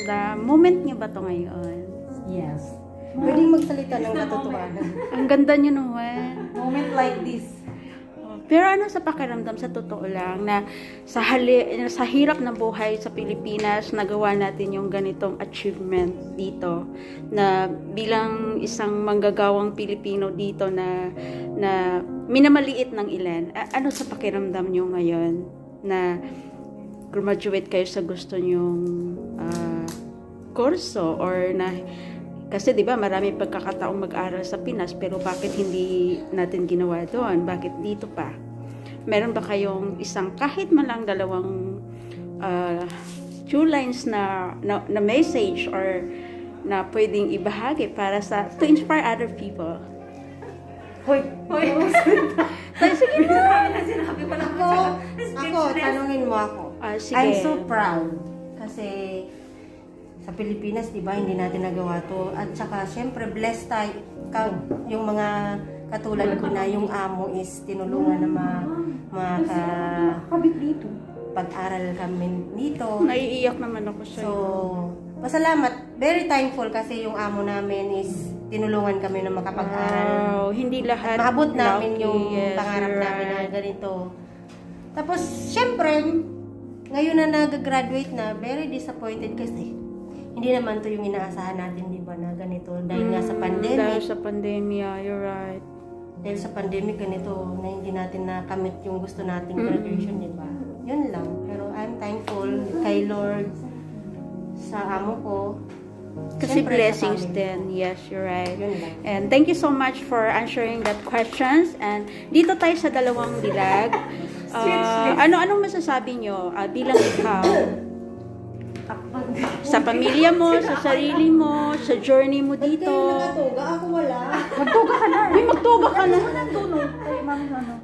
pakiramdam? Moment niyo ba to ngayon? Yes. Pwedeng magsalita ng katotohanan. Ang ganda niyo naman. Moment like this. Pero ano sa pakiramdam, sa totoo lang, na sa hirap ng buhay sa Pilipinas, nagawa natin yung ganitong achievement dito, na bilang isang manggagawang Pilipino dito na minamaliit ng ilan. Ano sa pakiramdam nyo ngayon na graduate kayo sa gusto nyong kurso, or na kasi 'di ba marami pagkakataong mag-aral sa Pinas, pero bakit hindi natin ginawa doon? Bakit dito pa? Meron ba kayong isang kahit man lang dalawang two lines na message or na pwedeng ibahagi para to inspire other people? Hoy. Sige na. Ako, tanungin mo ako. Sige. I'm so proud kasi sa Pilipinas, di ba, hindi natin nagawa to. At saka, syempre, blessed tayo. Yung mga katulad ko na yung amo is tinulungan na pag-aral kami dito. Naiiyak naman ako sa'yo. So, pasalamat. Very thankful kasi yung amo namin is tinulungan kami na makapag-aral. Wow, hindi lahat. Maabot namin yung yes, pangarap namin na ganito. Tapos, syempre, ngayon na nag-graduate na, very disappointed kasi hindi naman to yung inaasahan natin, di ba, na ganito. Dahil nga sa pandemic. Dahil sa pandemya, you're right. Dahil sa pandemic, ganito, na hindi natin nakamit yung gusto nating graduation, di ba? Yun lang. Pero I'm thankful kay Lord sa amo ko. Kasi Siyempre, blessings din. Yes, you're right. Yun lang. And thank you so much for answering that questions. And dito tayo sa dalawang dilag. Ano-anong masasabi nyo bilang ikaw? Sa pamilya mo, sa sarili mo, sa journey mo dito. Nagatuga? Ako wala. Magtuga ka na. Ay, magtuga ka na.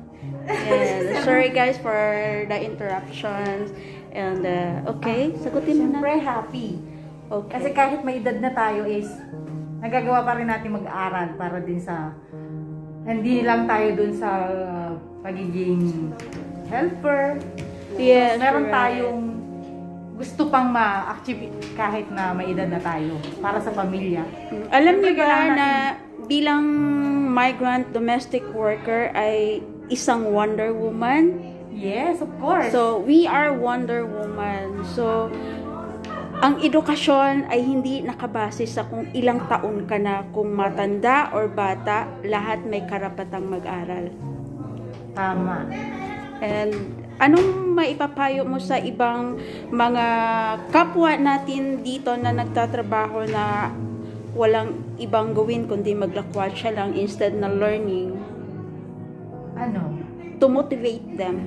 Yes. Sorry guys for the interruptions. And okay, sagutin mo na. Siyempre happy. Okay. Kasi kahit may edad na tayo is nagagawa pa rin natin mag-aaral para din sa hindi lang tayo dun sa pagiging helper. Yes, meron right. tayong gusto pang ma-achieve kahit na may edad na tayo para sa pamilya. Alam niyo ba na bilang migrant domestic worker ay isang Wonder Woman? Yes, of course. So, we are Wonder Woman. So, ang edukasyon ay hindi nakabase sa kung ilang taon ka na, kung matanda or bata, lahat may karapatang mag-aral. Tama. And anong maipapayo mo sa ibang mga kapwa natin dito na nagtatrabaho na walang ibang gawin kundi maglakwatsa lang instead na learning? Ano? To motivate them.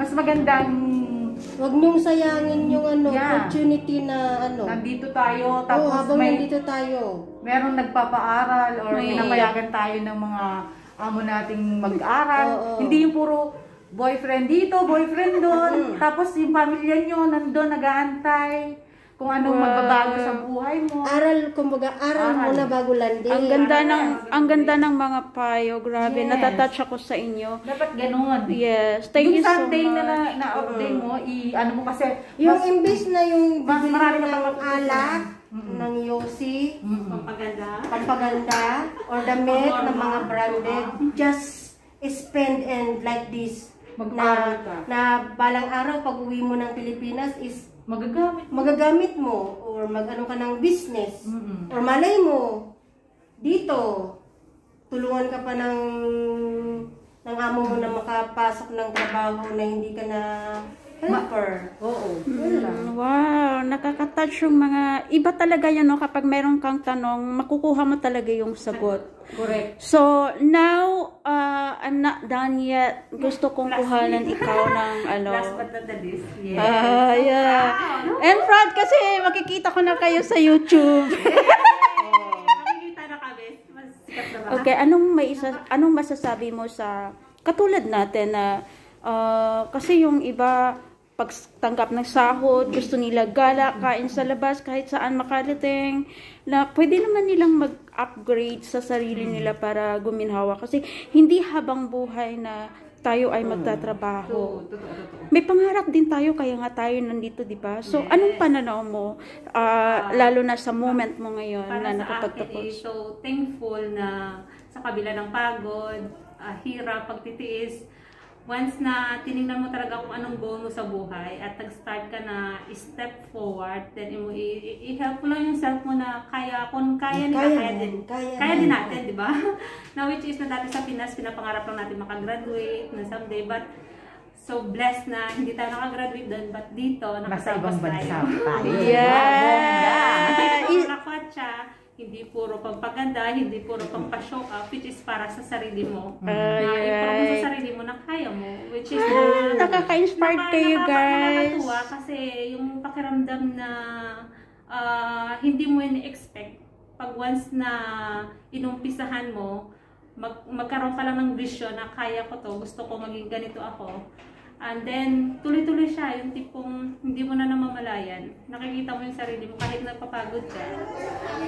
Mas magandang Huwag niyong sayangin yung opportunity na nandito tayo, tapos habang nandito tayo. Merong nagpapaaral or pinapayagan tayo ng mga amo nating mag-aral. Hindi yung puro boyfriend dito, boyfriend doon. Tapos yung pamilya nyo nandun nag-aantay kung anong magbabago sa buhay mo. Kumbaga, aral mo na bago landing. Ang ganda ng mga payo. Grabe, yes. Natatouch ako sa inyo. Dapat ganoon. Yes, thank you so much. Yung Sunday na-update mo, ano mo kasi, yung imbis na yung bibili marami mo na ng alak, ng Yossi, pampaganda, or damit ng mga branded, just spend and like this. Mag-aral ka. Na balang araw, pag uwi mo ng Pilipinas is magagamit mo or mag-ano ka ng business or malay mo dito tulungan ka pa ng amo mo na makapasok ng trabaho na hindi ka na helper. Wow, nakaka-touch yung mga iba talaga yan, no? Kapag meron kang tanong, makukuha mo talaga yung sagot. Correct. So, now, I'm not done yet. Gusto kong kuhanan ikaw ng Last but not the least. Yes. Yeah. And proud kasi makikita ko na kayo sa YouTube. Makikita na kami. Mas sikat na ba? Okay, anong masasabi mo sa katulad natin na kasi yung iba pagtanggap ng sahod, gusto nila gala, kain sa labas, kahit saan makarating, na pwede naman nilang mag-upgrade sa sarili nila para guminhawa. Kasi hindi habang buhay na tayo ay magtatrabaho. Totoo. May pangarap din tayo, kaya nga tayo nandito, di ba? So, anong pananaw mo, lalo na sa moment mo ngayon Para na sa akin nakapagtapos? so thankful na sa kabila ng pagod, hirap, pagtitiis, once na tinignan mo talaga kung anong goal mo sa buhay at nag-start ka na step forward, then i-help mo lang yung self mo na kung kaya nila, kaya din natin, di ba? Na which is na dati sa Pinas, pinapangarap lang natin makagraduate na someday, but so blessed na hindi tayo nakagraduate doon, but dito, Nasa ibang bansa tayo. Yeah! Nakakotsa, hindi puro pampaganda, hindi puro pampashow up, which is para sa sarili mo. Na i-prove sa sarili mo na kaya mo, which is Nakaka-inspired kayo, guys. Nakakatuwa kasi yung pakiramdam na hindi mo in-expect pag once na inumpisahan mo, magkaroon ka lang ng vision na kaya ko to, gusto ko maging ganito ako. And then, tuloy-tuloy siya, yung tipong hindi mo na namamalayan. Nakikita mo yung sarili mo kahit nagpapagod ka.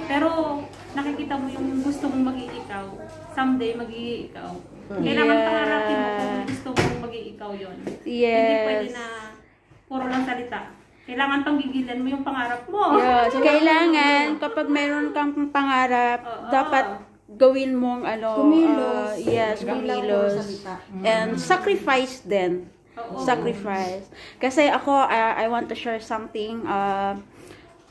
Pero, nakikita mo yung gusto mong maging ikaw. Someday, magiging ikaw. Kailangan pangarapin mo kung gusto mong maging ikaw yun. Hindi pwede na puro lang salita. Kailangan panggigilan mo yung pangarap mo. Yes, kailangan, kapag mayroon kang pangarap, dapat gawin mong kumilos. Kumilos. And sacrifice din. Sacrifice. Kasi ako, I want to share something.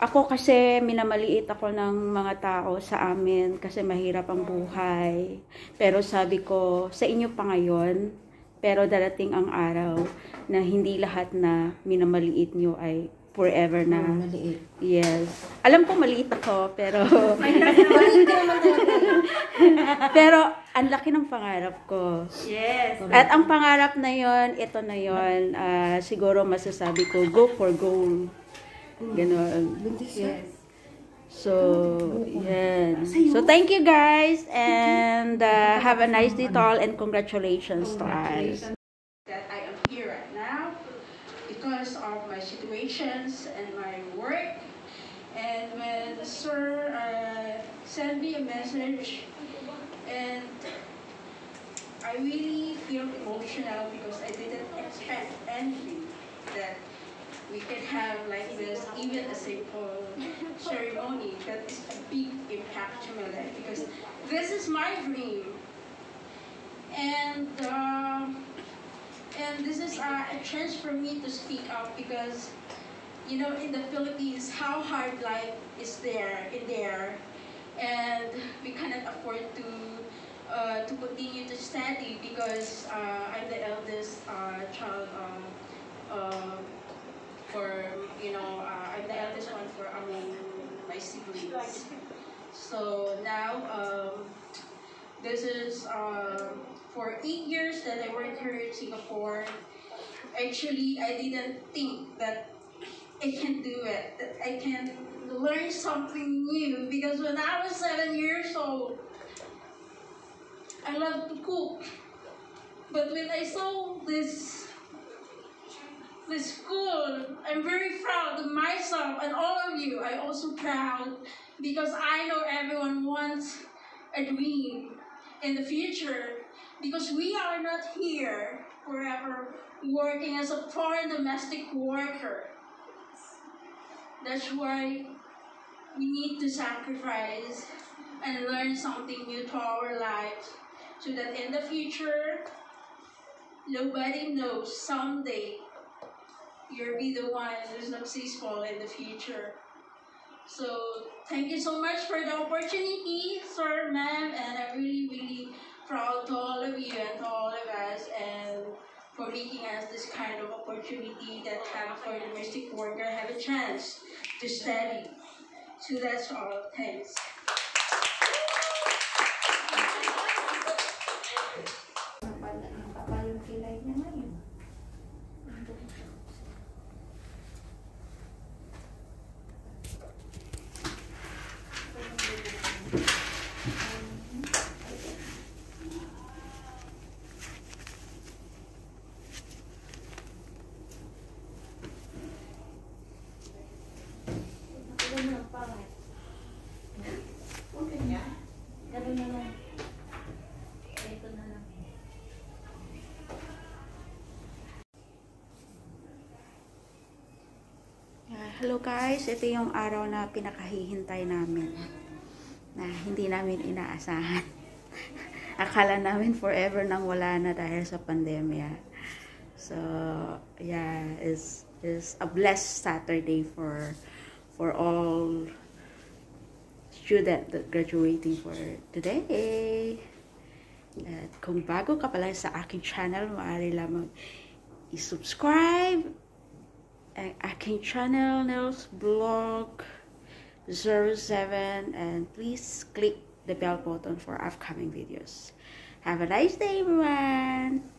Ako kasi minamaliit ako ng mga tao sa amin kasi mahirap ang buhay. Pero sabi ko, sa inyo pa ngayon, pero darating ang araw na hindi lahat na minamaliit nyo ay forever na. Maliit. Yes. Alam ko maliit ako, pero pero ang laki ng pangarap ko. Yes. At ang pangarap na yon, ito na yon, siguro masasabi ko, go for goal. Ganon. Yes. So, yan. So, thank you guys, and have a nice day to all, and congratulations to us. That I am here right now because of my situations and my work. And when Sir sent me a message, and I really feel emotional because I didn't expect anything that we can have like this, even a simple ceremony that is a big impact to my life, because this is my dream. And this is a chance for me to speak up, because you know, in the Philippines, how hard life is there, and we cannot afford to continue to study, because I'm the eldest child I'm the eldest one for among my siblings. So now this is for 8 years that I worked here in Singapore. Actually, I didn't think that I can do it, that I can learn something new, because when I was 7 years old, I loved to cook. But when I saw this school, I'm very proud of myself and all of you. I'm also proud because I know everyone wants a dream in the future, because we are not here forever working as a foreign domestic worker. That's why we need to sacrifice and learn something new to our lives, so that in the future, nobody knows, someday you'll be the one who's successful in the future. So thank you so much for the opportunity, sir, ma'am, and I'm really, really proud to all of you and to all of us, and for making us this kind of opportunity that have for the domestic worker have a chance to study. So that's all. Thanks. Hello guys, ito yung araw na pinakahihintay namin. Na hindi namin inaasahan. Akala namin forever nang wala na dahil sa pandemya. So, yeah, it's a blessed Saturday for all students that graduating for today. At kung bago ka pala sa aking channel, maaari lamang i-subscribe ang aking channel, Nels Vlog 07, and please click the bell button for upcoming videos. Have a nice day, everyone!